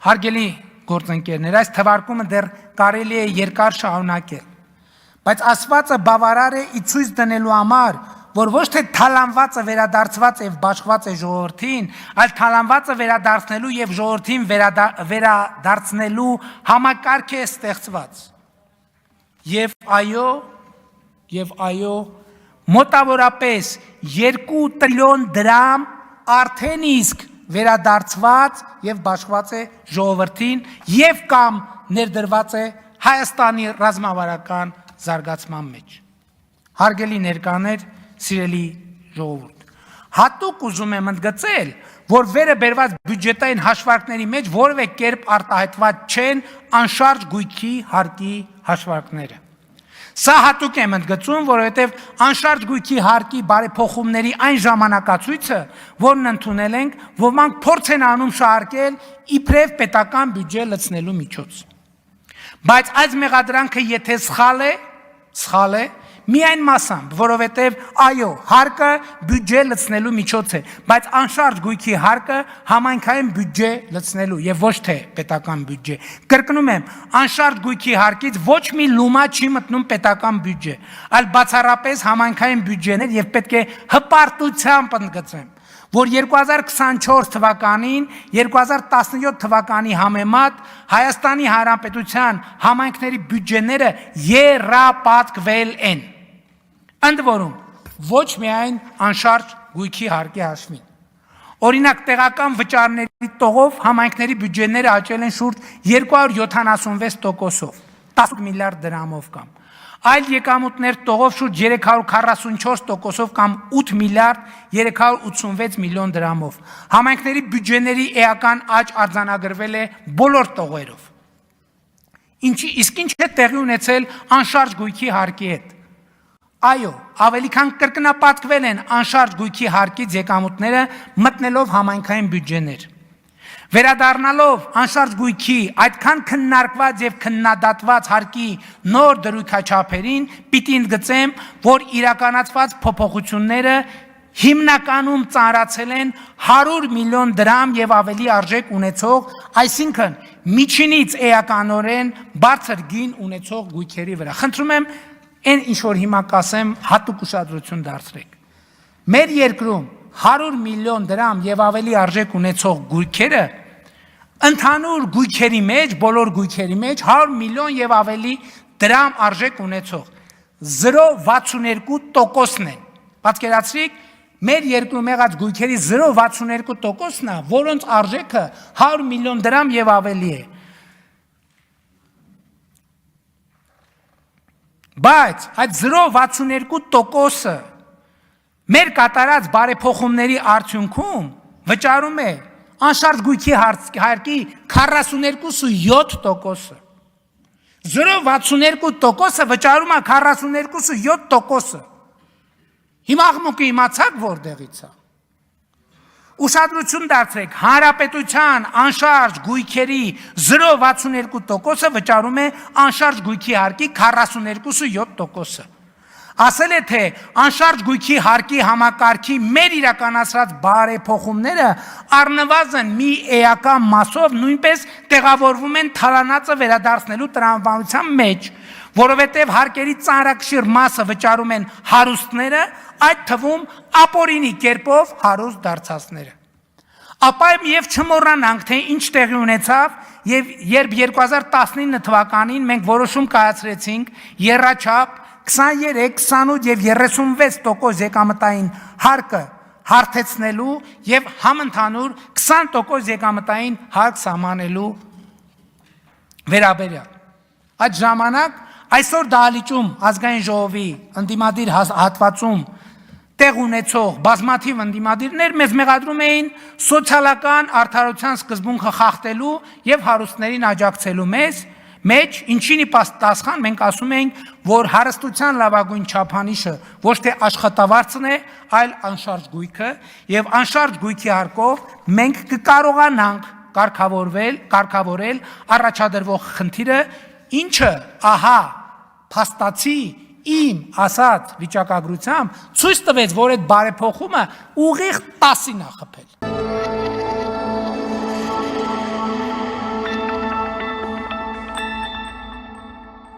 Հարգելի գործընկերներ, այս թվարկումը դեռ կարելի է երկար շարունակել, բայց ասվածը բավարար է ի ցույց դնելու համար, որ ոչ թե թալանվածը վերադարձված եւ բաշխված է ժողովրդին, այլ թալանվածը վերադարձնելու եւ ժողովրդին վերադարձնելու համակարգ է ստեղծված։ Եվ այո, մոտավորապես 2 տրիլիոն դրամ արդեն իսկ վերադարձված եւ բաշխված է ժողովրդին եւ կամ ներդրված է Հայաստանի ռազմավարական զարգացման մեջ։ Հարգելի ներկաներ, սիրելի ժողովուրդ, հատուկ ուզում եմ ընդգծել, որ վերը բերված բյուջետային հաշվարկների մեջ որևէ կերպ արտահայտված չեն անշարժ գույքի հարկի հաշվարկները։ Սա հատուկ եմ ընդգծում, որովհետև անշարժ գույքի հարկի բարեփոխումների այն ժամանակացույցը, որն ընդունել ենք, ոմանք փորձ են անում շահարկել իբրև պետական բյուջե լցնելու միջոց։ Բայց այս մեղադրանքը եթե սխալ է, միայն մասամբ, որովհետև այո, հարկը բյուջե լցնելու միջոց է, բայց անշարժ գույքի հարկը համայնքային բյուջե լցնելու եւ ոչ թե պետական բյուջե։ Կրկնում եմ, անշարժ գույքի հարկից ոչ մի լումա չի մտնում պետական բյուջե, այլ բացառապես համայնքային բյուջեներ եւ պետք է հպարտությամբ ընդգծեմ, որ 2024 թվականին 2017 թվականի համեմատ Հայաստանի Հանրապետության համայնքների բյուջեները եռապատկվել են։ Ընդ որում, ոչ միայն անշարժ գույքի հարկի հաշվին։ Օրինակ, տեղական վճարների տողով համայնքների բյուջեները աճել են շուրջ 276%-ով, 10 միլիարդ դրամով կամ, այլ եկամուտներ տողով շուրջ 344%-ով կամ 8 միլիարդ 386 միլիոն դրամով։ Համայնքների բյուջեների էական աճ արձանագրվել է բոլոր տողերով։ Իսկ ինչ է տեղի ունեցել անշարժ գույքի հարկի հետ։ Այո, ավելի քան կրկնապատկվել են անշարժ գույքի հարկից եկամուտները մտնելով համայնքային բյուջեներ։ Վերադառնալով անշարժ գույքի այդքան քննարկված եւ քննադատված հարկի նոր դրույքաչափերին, պիտի ընդգծեմ, որ իրականացված փոփոխությունները հիմնականում ծանրացել են 100 միլիոն դրամ եւ ավելի արժեք ունեցող, այսինքն միջինից էականորեն բարձր գին ունեցող գույքերի վրա։ Խնդրում եմ Այն ինչ որ հիմա կասեմ հատուկ ուշադրություն դարձրեք։ Մեր երկրում 100 միլիոն դրամ եւ ավելի արժեք ունեցող գույքերը ընդհանուր գույքերի մեջ, բոլոր գույքերի մեջ 100 միլիոն եւ ավելի դրամ արժեք ունեցող 0.62%-ն են։ Պատկերացրեք, մեր երկրում եղած գույքերի 0.62%-ն է, որոնց արժեքը 100 միլիոն դրամ եւ ավելի է։ Բայց այդ 0.62%-ը մեր կատարած բարեփոխումների արդյունքում վճարում է անշարժ գույքի հարկի 42.7%-ը։ 0.62%-ը վճարում է 42.7%-ը։ Հիմա աղմուկը իմացաք որտեղից է։ Ուշադրություն դարձրեք, հանրապետության անշարժ գույքերի 0.62%-ը վճարում է անշարժ գույքի հարկի 42.7%-ը։ Ասել է, թե անշարժ գույքի հարկի համակարգի մեր իրականացրած բարեփոխումները առնվազն մի էական մասով նույնպես տեղավորվում են թալանածը վերադարձնելու տրամաբանության մեջ, որովհետև հարկերի ծանրակշիռ մասը վճարում են հարուստները, այդ թվում ապօրինի կերպով հարուստ դարձածները։ Ապա եւ չմոռանանք, թե ինչ տեղի ունեցավ, եւ երբ 2019 թվականին մենք որոշում կայացրեցինք եռաչափ 23, 28 եւ 36% եկամտային հարկը հարթեցնելու եւ համընդհանուր 20% եկամտային հարկ սահմանելու վերաբերյալ։ Այդ ժամանակ այսօր դահլիճում ազգային ժողովի ընդդիմադիր հատվածում տեղ ունեցող բազմաթիվ ընդդիմադիրներ մեզ մեղադրում էին սոցիալական արդարության սկզբունքը խախտելու եւ հարուստներին աջակցելու մեջ, ինչին ի պատասխան մենք ասում ենք, որ հարստության լավագույն չափանիշը ոչ թե աշխատավարձն է, այլ անշարժ գույքը, եւ անշարժ գույքի հարկով մենք կկարողանանք կարգավորել առաջադրվող խնդիրը, ինչը ահա փաստացի իմ ասած վիճակագրությամբ ցույց տվեց, որ այդ բարեփոխումը ուղիղ 10-ին է խփել։